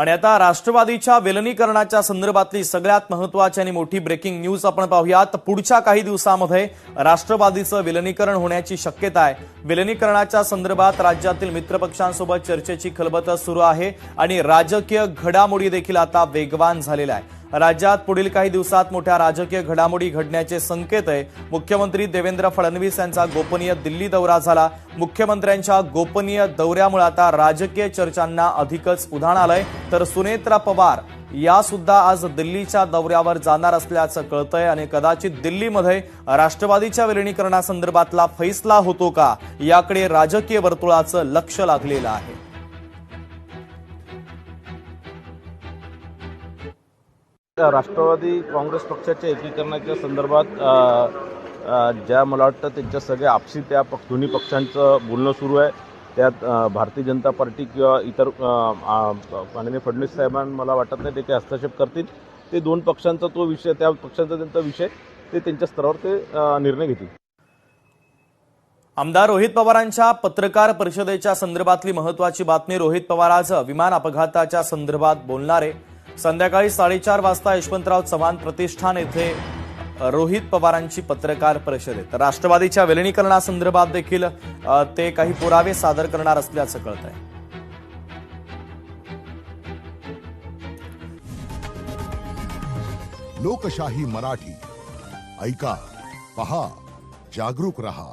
आणि आता राष्ट्रवादीच्या विलिनीकरणाच्या संदर्भातली सगळ्यात महत्त्वाची आणि मोठी ब्रेकिंग न्यूज आपण पाहूयात। पुढच्या काही दिवसांमध्ये राष्ट्रवादीचं विलिनीकरण होण्याची शक्यता आहे। विलिनीकरणाच्या संदर्भात राज्यातील मित्रपक्षांसोबत चर्चेची खलबतं सुरू आहे आणि राजकीय घडामोडी देखील आता वेगवान झालेल्या आहे। राज्यात पुढील काही दिवसात मोठ्या राजकीय घडामोडी घडण्याचे संकेत आहे। मुख्यमंत्री देवेंद्र फडणवीस यांचा गोपनीय दिल्ली दौरा झाला। मुख्यमंत्र्यांच्या गोपनीय दौऱ्यामुळे आता राजकीय चर्चांना अधिकच उधाण आलंय। तर सुनेत्रा पवार या सुद्धा आज दिल्लीच्या दौऱ्यावर जाणार असल्याचं कळतंय आणि कदाचित दिल्लीमध्ये राष्ट्रवादीच्या विलिनीकरणासंदर्भातला फैसला होतो का याकडे राजकीय वर्तुळाचं लक्ष लागलेलं आहे। राष्ट्रवादी काँग्रेस पक्षाच्या एकीकरणाच्या संदर्भात ज्या मला वाटतं त्यांच्या सगळ्या आपसी त्या दोन्ही पक्षांचं बोलणं सुरू आहे। त्यात भारतीय जनता पार्टी किंवा इतर माननीय फडणवीस साहेबांना मला वाटत नाही ते काही हस्तक्षेप करतील। ते दोन पक्षांचा तो विषय, त्या पक्षांचा त्यांचा विषय, ते त्यांच्या स्तरावर ते निर्णय घेतील। आमदार रोहित पवारांच्या पत्रकार परिषदेच्या संदर्भातली महत्त्वाची बातमी। रोहित पवार आज विमान अपघाताच्या संदर्भात बोलणार आहे। संध्याकाळी 4:30 वाजता यशवंतराव चव्हाण प्रतिष्ठान येथे रोहित पवारांची पत्रकार परिषद आहे। तर राष्ट्रवादीच्या विलिनीकरणासंदर्भात देखील ते काही पुरावे सादर करणार असल्याचं कळतंय। लोकशाही मराठी ऐका, पहा, जागरूक रहा।